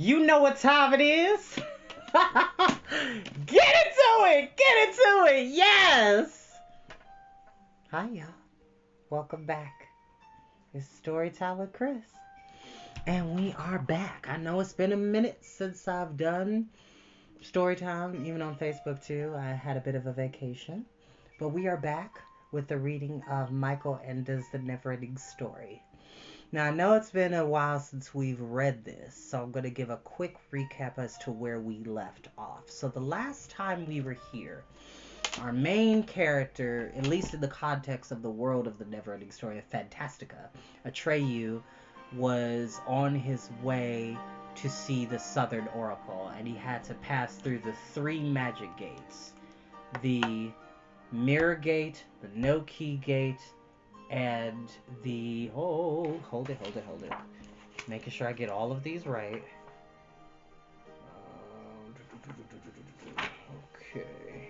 You know what time it is. Get into it! Get into it! Yes! Hi, y'all. Welcome back. It's Storytime with Chris. And we are back. I know it's been a minute since I've done Storytime, even on Facebook too. I had a bit of a vacation. But we are back with the reading of Michael Ende's The Neverending Story. Now, I know it's been a while since we've read this, so I'm going to give a quick recap as to where we left off. So the last time we were here, our main character, at least in the context of the world of the Neverending Story of Fantastica, Atreyu, was on his way to see the Southern Oracle, and he had to pass through the three magic gates. The Mirror Gate, the No Key Gate, and the... Oh, hold it. Making sure I get all of these right. Okay.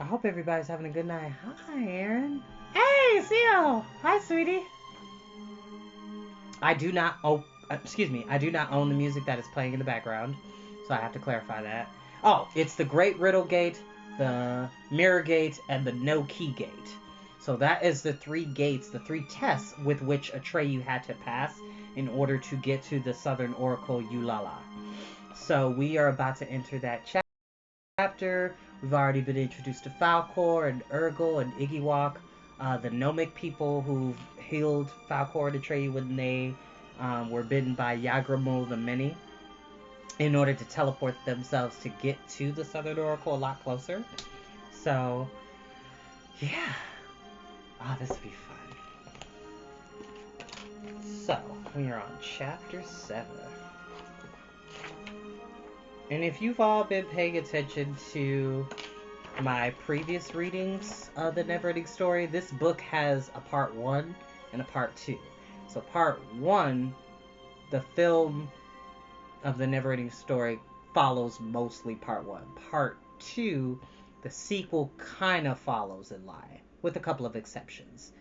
I hope everybody's having a good night. Hi, Aaron. Hey, Seal. Hi, sweetie. I do not own the music that is playing in the background, so I have to clarify that. Oh, it's the Great Riddle Gate, the Mirror Gate, and the No Key Gate. So that is the three gates, the three tests with which Atreyu had to pass in order to get to the Southern Oracle Yulala. So we are about to enter that chapter. We've already been introduced to Falkor and Urgel and Iggywalk, the gnomic people who healed Falkor and Atreyu when they were bitten by Yagramul the Many, in order to teleport themselves to get to the Southern Oracle a lot closer. So, yeah. This would be fun. So, we are on Chapter 7. And if you've all been paying attention to my previous readings of the Neverending Story, this book has a part 1 and a part 2. So part 1, the film of the Neverending Story, follows mostly part 1. Part 2, the sequel kind of follows in line, with a couple of exceptions.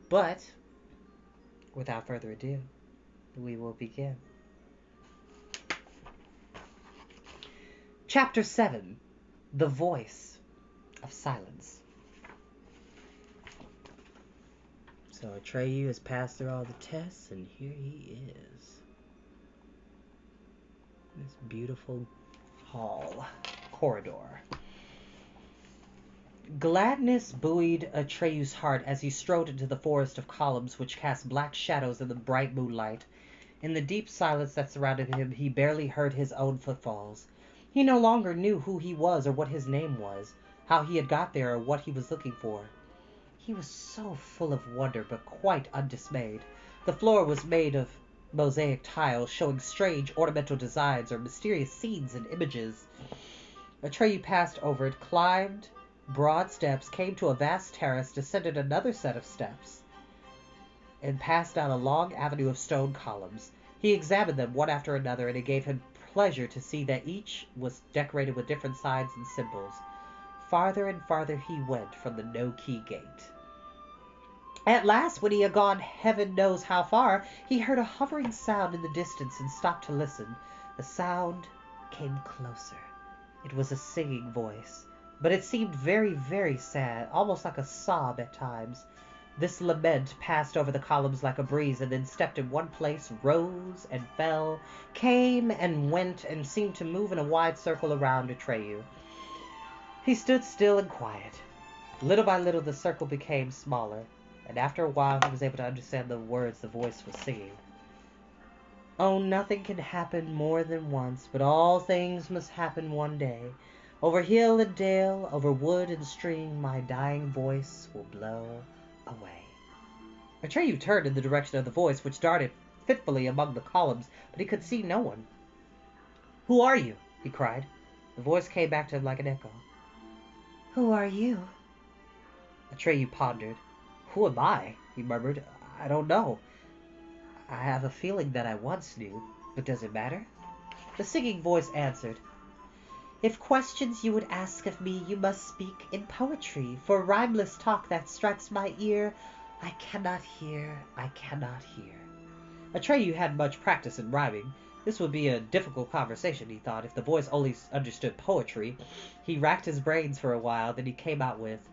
But, without further ado, we will begin. Chapter 7, The Voice of Silence. So Atreyu has passed through all the tests, and here he is. This beautiful hall, corridor. Gladness buoyed Atreyu's heart as he strode into the forest of columns which cast black shadows in the bright moonlight. In the deep silence that surrounded him, he barely heard his own footfalls. He no longer knew who he was or what his name was, how he had got there or what he was looking for. He was so full of wonder, but quite undismayed. The floor was made of mosaic tiles, showing strange ornamental designs or mysterious scenes and images. Atreyu passed over it, climbed broad steps, came to a vast terrace, descended another set of steps, and passed down a long avenue of stone columns. He examined them one after another, and it gave him pleasure to see that each was decorated with different signs and symbols. Farther and farther he went from the No Key Gate. At last, when he had gone heaven knows how far, he heard a hovering sound in the distance and stopped to listen. The sound came closer. It was a singing voice, but it seemed very, very sad, almost like a sob at times. This lament passed over the columns like a breeze, and then stepped in one place, rose and fell, came and went, and seemed to move in a wide circle around Atreyu. He stood still and quiet. Little by little the circle became smaller, and after a while he was able to understand the words the voice was singing. Oh, nothing can happen more than once, but all things must happen one day. Over hill and dale, over wood and stream, my dying voice will blow away. Atreyu turned in the direction of the voice, which darted fitfully among the columns, but he could see no one. Who are you? He cried. The voice came back to him like an echo. Who are you? Atreyu pondered. Who am I? He murmured. I don't know. I have a feeling that I once knew, but does it matter? The singing voice answered. If questions you would ask of me, you must speak in poetry, for rhymeless talk that strikes my ear, I cannot hear, I cannot hear. Atreyu had much practice in rhyming. This would be a difficult conversation, he thought, if the voice only understood poetry. He racked his brains for a while, then he came out with,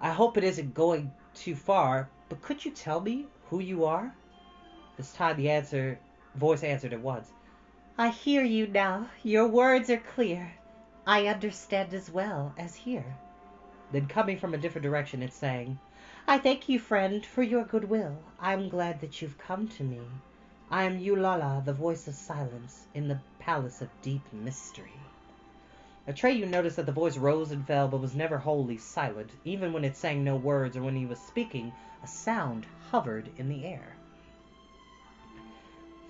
I hope it isn't going too far, but could you tell me who you are? This time the voice answered at once. I hear you now. Your words are clear. I understand as well as hear. Then coming from a different direction, it sang, I thank you, friend, for your goodwill. I'm glad that you've come to me. I am Eulala, the voice of silence, in the palace of deep mystery. Atreyu noticed that the voice rose and fell, but was never wholly silent. Even when it sang no words or when he was speaking, a sound hovered in the air.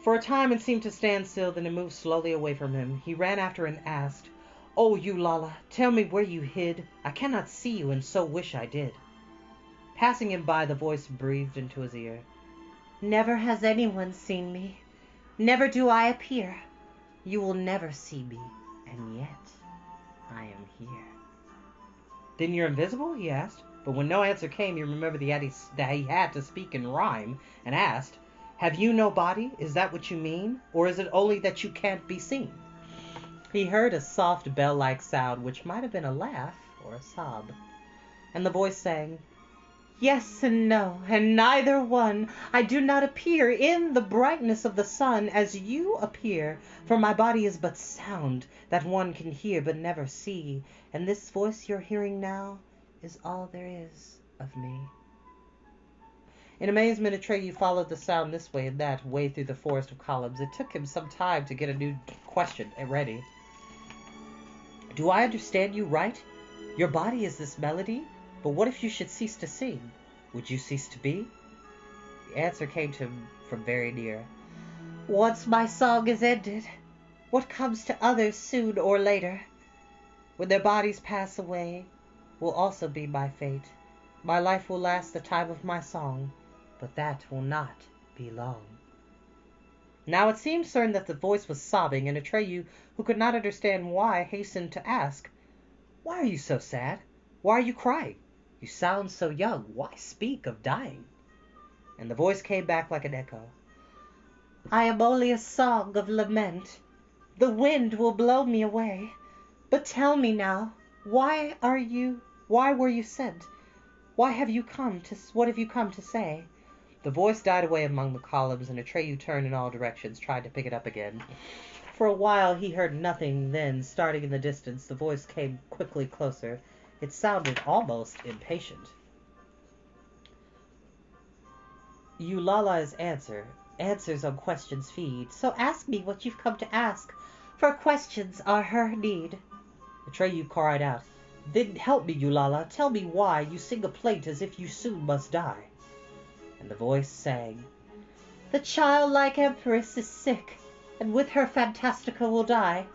For a time it seemed to stand still, then it moved slowly away from him. He ran after and asked, Oh, Eulala, tell me where you hid. I cannot see you, and so wish I did. Passing him by, the voice breathed into his ear. Never has anyone seen me. Never do I appear. You will never see me, and yet I am here. Then you're invisible? He asked. But when no answer came, he remembered that he had to speak in rhyme, and asked, Have you no body? Is that what you mean? Or is it only that you can't be seen? He heard a soft bell-like sound, which might have been a laugh or a sob. And the voice sang, Yes and no, and neither one. I do not appear in the brightness of the sun as you appear, for my body is but sound that one can hear but never see, and this voice you're hearing now is all there is of me. In amazement, Atreyu followed the sound this way and that, way through the forest of columns. It took him some time to get a new question ready. Do I understand you right? Your body is this melody? But what if you should cease to sing? Would you cease to be? The answer came to him from very near. Once my song is ended, what comes to others soon or later, when their bodies pass away, will also be my fate. My life will last the time of my song, but that will not be long. Now it seemed certain that the voice was sobbing, and Atreyu, who could not understand why, hastened to ask, Why are you so sad? Why are you crying? You sound so young. Why speak of dying? And the voice came back like an echo. I am only a song of lament. The wind will blow me away. But tell me now, why were you sent? What have you come to say? The voice died away among the columns, and Atreyu turned in all directions, tried to pick it up again. For a while he heard nothing, then, starting in the distance, the voice came quickly closer. It sounded almost impatient. Eulala's answers on questions feed, so ask me what you've come to ask, for questions are her need. Atreyu cried out, Then help me, Eulala, tell me why you sing a plaint as if you soon must die. And the voice sang, The childlike empress is sick, and with her Fantastica will die.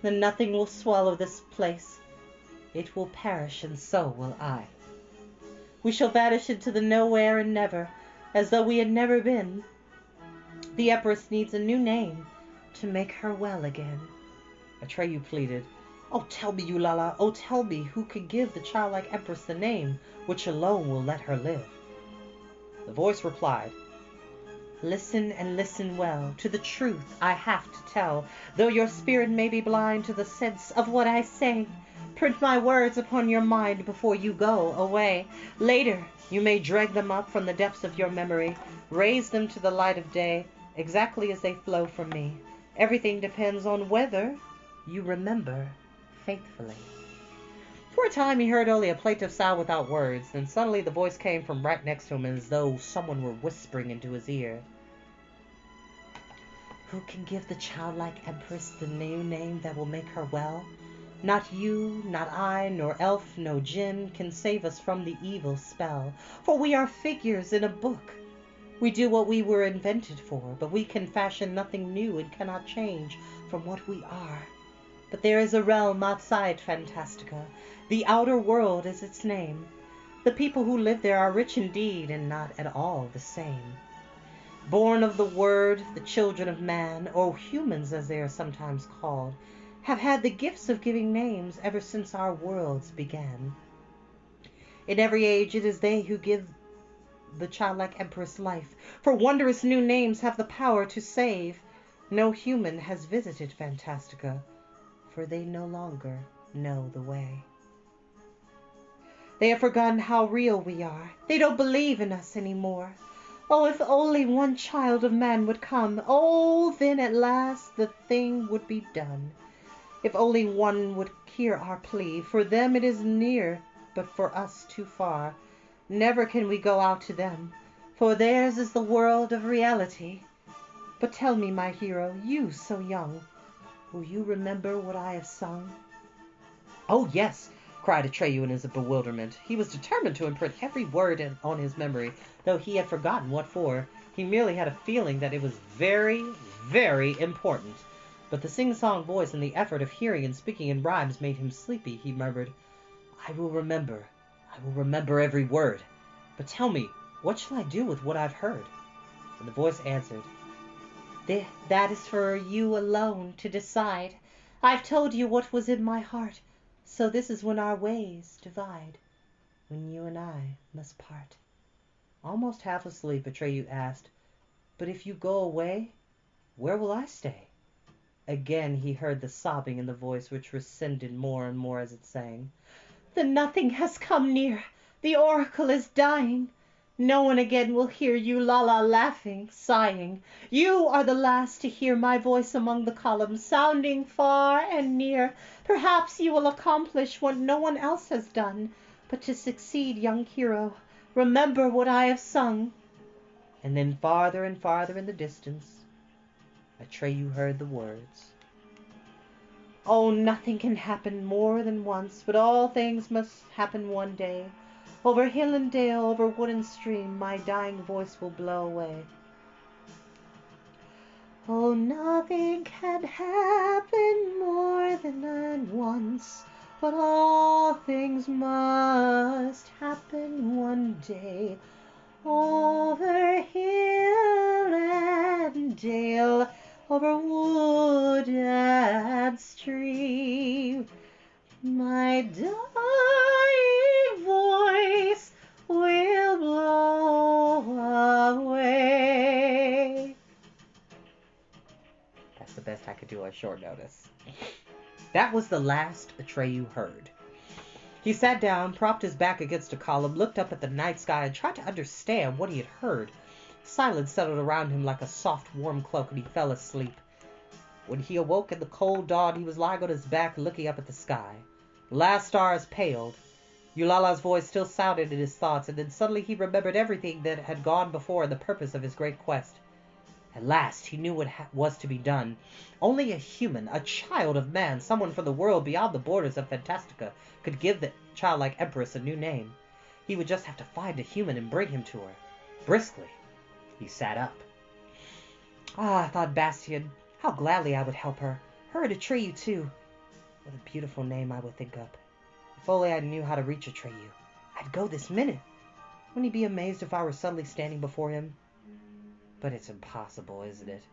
Then nothing will swallow this place. It will perish, and so will I. We shall vanish into the nowhere and never, as though we had never been. The empress needs a new name to make her well again. Atreyu pleaded, Oh, tell me, Eulala, oh, tell me who can give the childlike empress the name which alone will let her live. The voice replied, Listen and listen well to the truth I have to tell, though your spirit may be blind to the sense of what I say. Print my words upon your mind before you go away. Later you may drag them up from the depths of your memory, raise them to the light of day, exactly as they flow from me. Everything depends on whether you remember faithfully. For a time he heard only a plaintive sound without words, then suddenly the voice came from right next to him as though someone were whispering into his ear. Who can give the childlike empress the new name that will make her well? Not you, not I, nor elf, no djinn can save us from the evil spell, for we are figures in a book. We do what we were invented for, but we can fashion nothing new and cannot change from what we are. But there is a realm outside Fantastica. The outer world is its name. The people who live there are rich indeed, and not at all the same. Born of the Word, the children of man, or humans as they are sometimes called, have had the gifts of giving names ever since our worlds began. In every age it is they who give the childlike empress life, for wondrous new names have the power to save. No human has visited Fantastica, for they no longer know the way. They have forgotten how real we are. They don't believe in us anymore. Oh, if only one child of man would come. Oh, then at last the thing would be done. If only one would hear our plea. For them it is near, but for us too far. Never can we go out to them, for theirs is the world of reality. But tell me, my hero, you so young, will you remember what I have sung? Oh, yes, cried Atreyu in his bewilderment. He was determined to imprint every word on his memory, though he had forgotten what for. He merely had a feeling that it was very, very important. But the sing-song voice and the effort of hearing and speaking in rhymes made him sleepy. He murmured, I will remember every word. But tell me, what shall I do with what I've heard? And the voice answered, that is for you alone to decide. I've told you what was in my heart, so this is when our ways divide, when you and I must part. Almost half asleep, Atreyu asked, but if you go away, where will I stay? Again he heard the sobbing in the voice, which rescinded more and more as it sang. The nothing has come near. The oracle is dying. No one again will hear you, Lala, laughing, sighing. You are the last to hear my voice among the columns, sounding far and near. Perhaps you will accomplish what no one else has done. But to succeed, young hero, remember what I have sung. And then farther and farther in the distance, Atreyu heard the words. Oh, nothing can happen more than once, but all things must happen one day. Over hill and dale, over wood and stream, my dying voice will blow away. Oh, nothing can happen more than once, but all things must happen one day. Over hill and dale, over wood and stream, my dying voice will blow away. That's the best I could do on short notice. That was the last Atreyu heard. He sat down, propped his back against a column, looked up at the night sky, and tried to understand what he had heard. Silence settled around him like a soft, warm cloak, and he fell asleep. When he awoke in the cold dawn, he was lying on his back, looking up at the sky. The last stars paled. Eulala's voice still sounded in his thoughts, and then suddenly he remembered everything that had gone before and the purpose of his great quest. At last he knew what was to be done. Only a human, a child of man, someone from the world beyond the borders of Fantastica, could give the childlike empress a new name. He would just have to find a human and bring him to her. Briskly, he sat up. Ah, thought Bastian, how gladly I would help her. Her and Atreyu, too. What a beautiful name I would think up. If only I knew how to reach Atreyu. I'd go this minute. Wouldn't he be amazed if I were suddenly standing before him? But it's impossible, isn't it?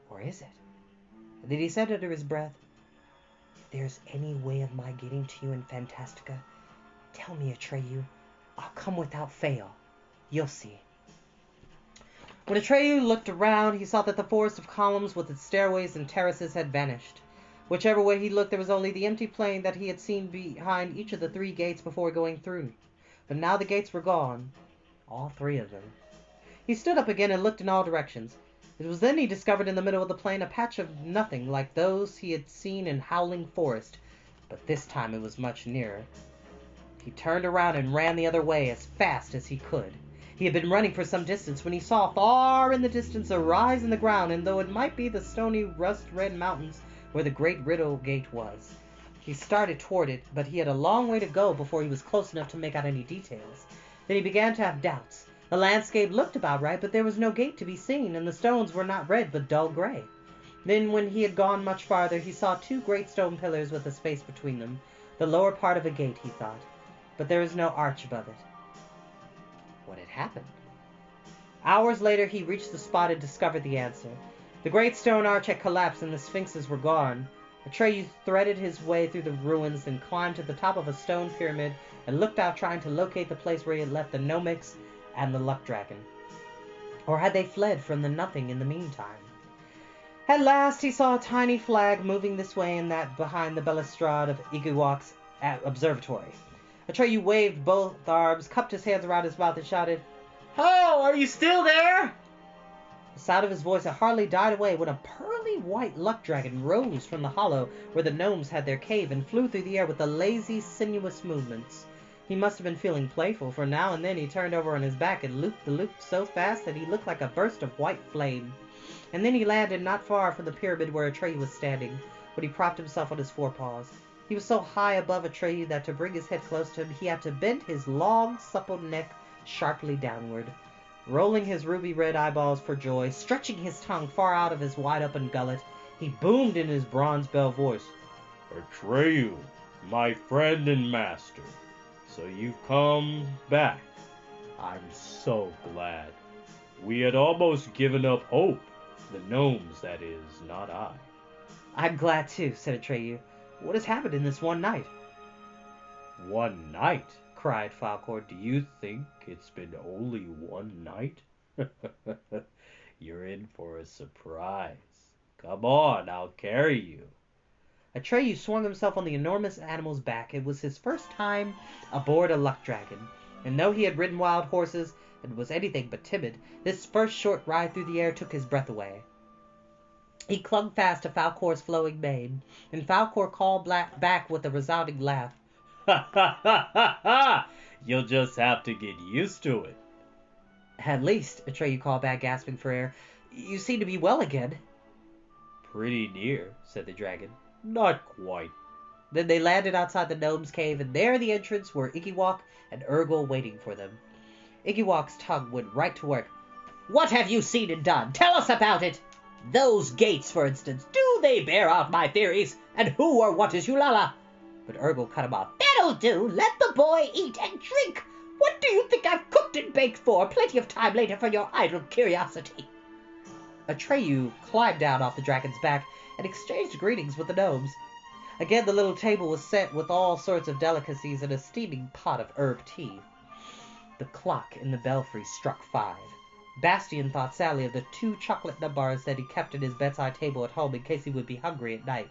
Or is it? And then he said under his breath, if there's any way of my getting to you in Fantastica, tell me, Atreyu. I'll come without fail. You'll see. When Atreyu looked around, he saw that the forest of columns with its stairways and terraces had vanished. Whichever way he looked, there was only the empty plain that he had seen behind each of the 3 gates before going through. But now the gates were gone. All 3 of them. He stood up again and looked in all directions. It was then he discovered in the middle of the plain a patch of nothing like those he had seen in Howling Forest, but this time it was much nearer. He turned around and ran the other way as fast as he could. He had been running for some distance when he saw far in the distance a rise in the ground, and though it might be the stony rust-red mountains where the great Riddle Gate was. He started toward it, but he had a long way to go before he was close enough to make out any details. Then he began to have doubts. The landscape looked about right, but there was no gate to be seen, and the stones were not red, but dull gray. Then, when he had gone much farther, he saw 2 great stone pillars with a space between them, the lower part of a gate, he thought, but there was no arch above it. What had happened? Hours later, he reached the spot and discovered the answer. The great stone arch had collapsed, and the sphinxes were gone. Atreyu threaded his way through the ruins, then climbed to the top of a stone pyramid and looked out, trying to locate the place where he had left the Gnomics and the Luck Dragon. Or had they fled from the nothing in the meantime? At last he saw a tiny flag moving this way and that behind the balustrade of Igiwak's observatory. Atreyu waved both arms, cupped his hands around his mouth, and shouted, "Ho! Are you still there?" The sound of his voice had hardly died away when a pearly white luck dragon rose from the hollow where the gnomes had their cave and flew through the air with the lazy, sinuous movements. He must have been feeling playful, for now and then he turned over on his back and looped the loop so fast that he looked like a burst of white flame. And then he landed not far from the pyramid where Atreyu was standing, when he propped himself on his forepaws. He was so high above Atreyu that to bring his head close to him, he had to bend his long, supple neck sharply downward. Rolling his ruby-red eyeballs for joy, stretching his tongue far out of his wide-open gullet, he boomed in his bronze bell voice, "Atreyu, my friend and master, so you've come back. I'm so glad. We had almost given up hope. The gnomes, that is, not I." "I'm glad too," said Atreyu. "What has happened in this one night?" "One night?" cried Falkor. "Do you think it's been only one night? You're in for a surprise. Come on, I'll carry you." Atreyu swung himself on the enormous animal's back. It was his first time aboard a luck dragon, and though he had ridden wild horses and was anything but timid, this first short ride through the air took his breath away. He clung fast to Falkor's flowing mane, and Falkor called back with a resounding laugh. "Ha ha ha ha ha! You'll just have to get used to it." "At least," Atreyu called back, gasping for air, "you seem to be well again." "Pretty near," said the dragon. "Not quite." Then they landed outside the gnome's cave, and there in the entrance were Igiwak and Urgel waiting for them. Igiwak's tongue went right to work. "What have you seen and done? Tell us about it! Those gates, for instance, do they bear out my theories? And who or what is Yulala?" But Urgel cut him off. "That'll do. Let the boy eat and drink. What do you think I've cooked and baked for? Plenty of time later for your idle curiosity." Atreyu climbed down off the dragon's back and exchanged greetings with the gnomes. Again the little table was set with all sorts of delicacies and a steaming pot of herb tea. The clock in the belfry struck 5. Bastian thought sadly of the 2 chocolate nut bars that he kept at his bedside table at home in case he would be hungry at night.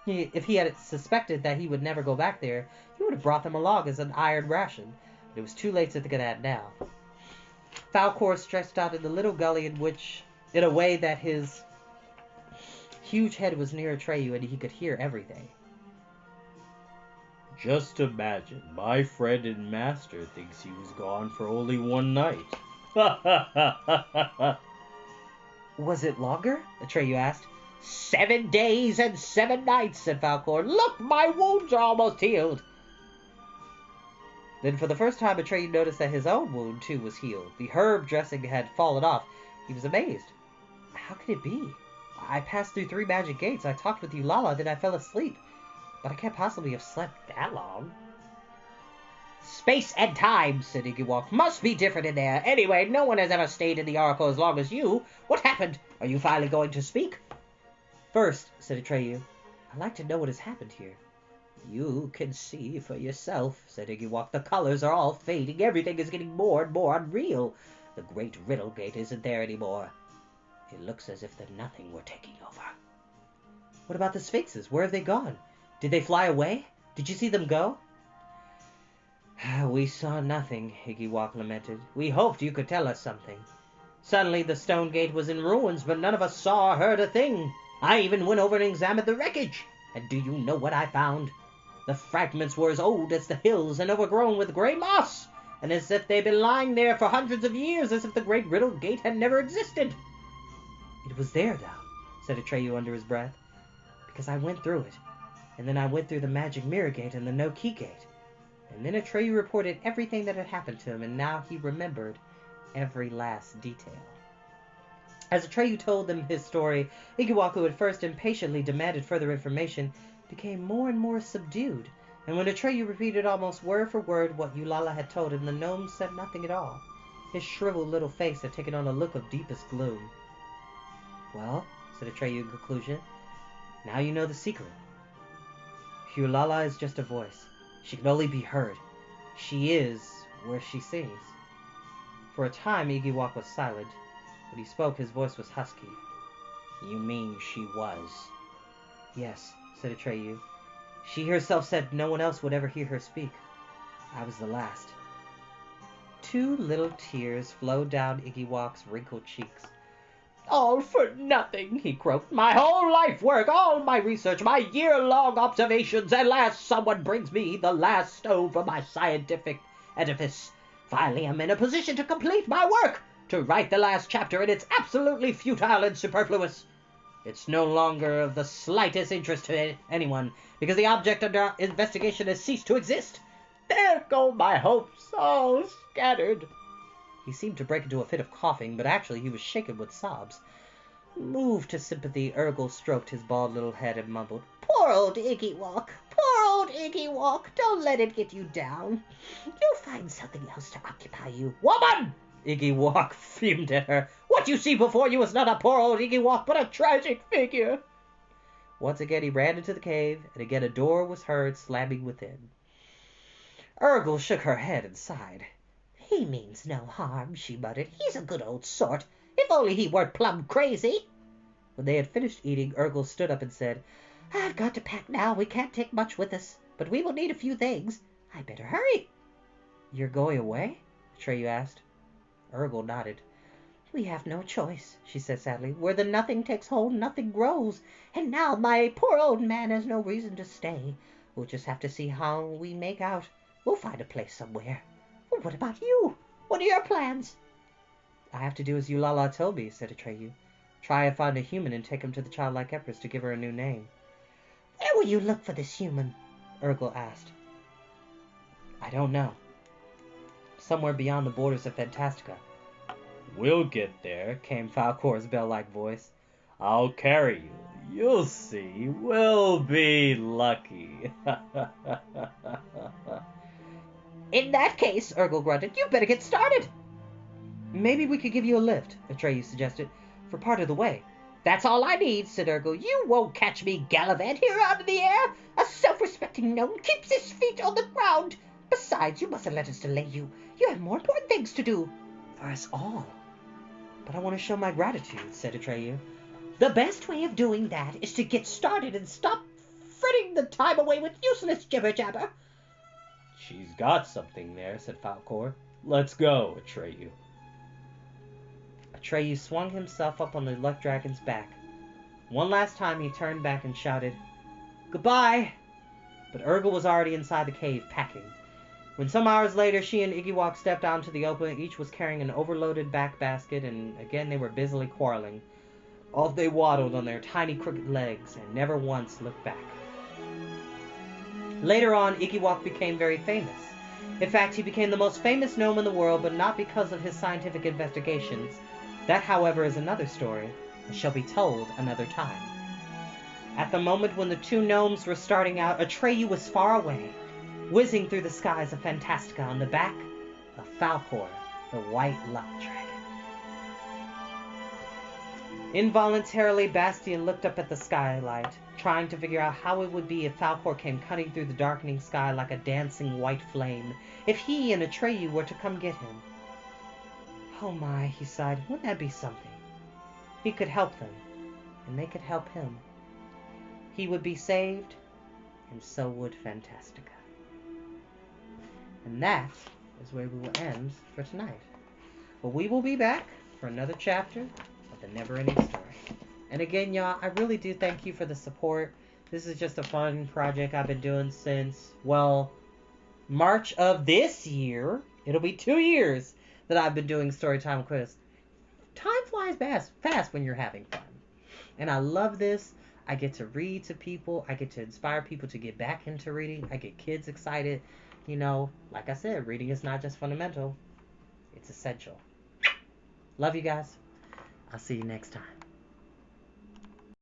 If he had suspected that he would never go back there, he would have brought them along as an iron ration. But it was too late to think of that now. Falkor stretched out in the little gully in a way that his huge head was near Atreyu and he could hear everything. "Just imagine, my friend and master thinks he was gone for only one night." "Ha ha ha ha ha!" "Was it longer?" Atreyu asked. 7 days and 7 nights, said Falkor. "Look, my wounds are almost healed." Then for the first time Atreyu noticed that his own wound too was healed. The herb dressing had fallen off. He was amazed. How could it be? I passed through 3 magic gates. I talked with Yulala, then I fell asleep. But I can't possibly have slept that long. "Space and time," said Igiwak, "must be different in there. Anyway, no one has ever stayed in the Oracle as long as you. What happened? Are you finally going to speak?" "First," said Atreyu, "I'd like to know what has happened here." "You can see for yourself," said Igiwak. "The colors are all fading. Everything is getting more and more unreal. The great riddle gate isn't there anymore. It looks as if the nothing were taking over." "What about the sphinxes? Where have they gone? Did they fly away? Did you see them go?" "We saw nothing," Igiwak lamented. "We hoped you could tell us something. Suddenly the stone gate was in ruins, but none of us saw or heard a thing. I even went over and examined the wreckage. And do you know what I found? The fragments were as old as the hills and overgrown with gray moss, and as if they'd been lying there for hundreds of years, as if the great riddle gate had never existed." "It was there, though," said Atreyu under his breath, "because I went through it. And then I went through the magic mirror gate and the no-key gate." And then Atreyu reported everything that had happened to him, and now he remembered every last detail. As Atreyu told them his story, Igiwak, who at first impatiently demanded further information, became more and more subdued, and when Atreyu repeated almost word for word what Yulala had told him, the gnome said nothing at all. His shriveled little face had taken on a look of deepest gloom. "Well," said Atreyu in conclusion, "now you know the secret. Hulala is just a voice. She can only be heard. She is where she sings. For a time, Iggywalk was silent. When he spoke, his voice was husky. You mean she was? Yes, said Atreyu. She herself said no one else would ever hear her speak. I was the last. 2 little tears flowed down Iggywalk's wrinkled cheeks. All for nothing, he croaked. My whole life work, all my research, my year-long observations, and last someone brings me the last stone for my scientific edifice. Finally, I'm in a position to complete my work, to write the last chapter, and it's absolutely futile and superfluous. It's no longer of the slightest interest to anyone, because the object under investigation has ceased to exist. There go my hopes, all scattered. He seemed to break into a fit of coughing, but actually he was shaken with sobs. Moved to sympathy, Urgle stroked his bald little head and mumbled, Poor old Iggywalk, poor old Iggywalk, don't let it get you down. You'll find something else to occupy you. Woman! Iggywalk fumed at her. What you see before you is not a poor old Iggywalk, but a tragic figure. Once again he ran into the cave, and again a door was heard slamming within. Urgle shook her head and sighed. He means no harm, she muttered. He's a good old sort. If only he weren't plumb crazy. When they had finished eating, Urgle stood up and said, I've got to pack now. We can't take much with us, but we will need a few things. I'd better hurry. You're going away? Atreyu asked. Urgle nodded. We have no choice, she said sadly. Where the nothing takes hold, nothing grows. And now my poor old man has no reason to stay. We'll just have to see how we make out. We'll find a place somewhere. What about you? What are your plans? I have to do as Eulala told me, said Atreyu. Try and find a human and take him to the childlike empress to give her a new name. Where will you look for this human? Urgle asked. I don't know. Somewhere beyond the borders of Fantastica. We'll get there, came Falcor's bell-like voice. I'll carry you. You'll see. We'll be lucky. In that case, Urgle grunted, you better get started. Maybe we could give you a lift, Atreyu suggested, for part of the way. That's all I need, said Urgle. You won't catch me gallivant here out of the air. A self-respecting gnome keeps his feet on the ground. Besides, you mustn't let us delay you. You have more important things to do. For us all. But I want to show my gratitude, said Atreyu. The best way of doing that is to get started and stop fritting the time away with useless jibber-jabber. She's got something there, said Falcor. Let's go, Atreyu. Atreyu swung himself up on the luck dragon's back. One last time he turned back and shouted, Goodbye! But Urgle was already inside the cave, packing. When some hours later she and Iggywalk stepped out into the open, each was carrying an overloaded back basket, and again they were busily quarreling. Off they waddled on their tiny crooked legs, and never once looked back. Later on, Iggywalk became very famous. In fact, he became the most famous gnome in the world, but not because of his scientific investigations. That, however, is another story, and shall be told another time. At the moment when the 2 gnomes were starting out, Atreyu was far away, whizzing through the skies of Fantastica on the back of Falcor, the white luck dragon. Involuntarily, Bastian looked up at the skylight, trying to figure out how it would be if Falcor came cutting through the darkening sky like a dancing white flame, if he and Atreyu were to come get him. Oh my, he sighed, wouldn't that be something? He could help them, and they could help him. He would be saved, and so would Fantastica. And that is where we will end for tonight. But we will be back for another chapter of the Neverending Story. And again, y'all, I really do thank you for the support. This is just a fun project I've been doing since, well, March of this year. It'll be 2 years that I've been doing Storytime Quiz. Time flies fast when you're having fun. And I love this. I get to read to people. I get to inspire people to get back into reading. I get kids excited. You know, like I said, reading is not just fundamental. It's essential. Love you guys. I'll see you next time.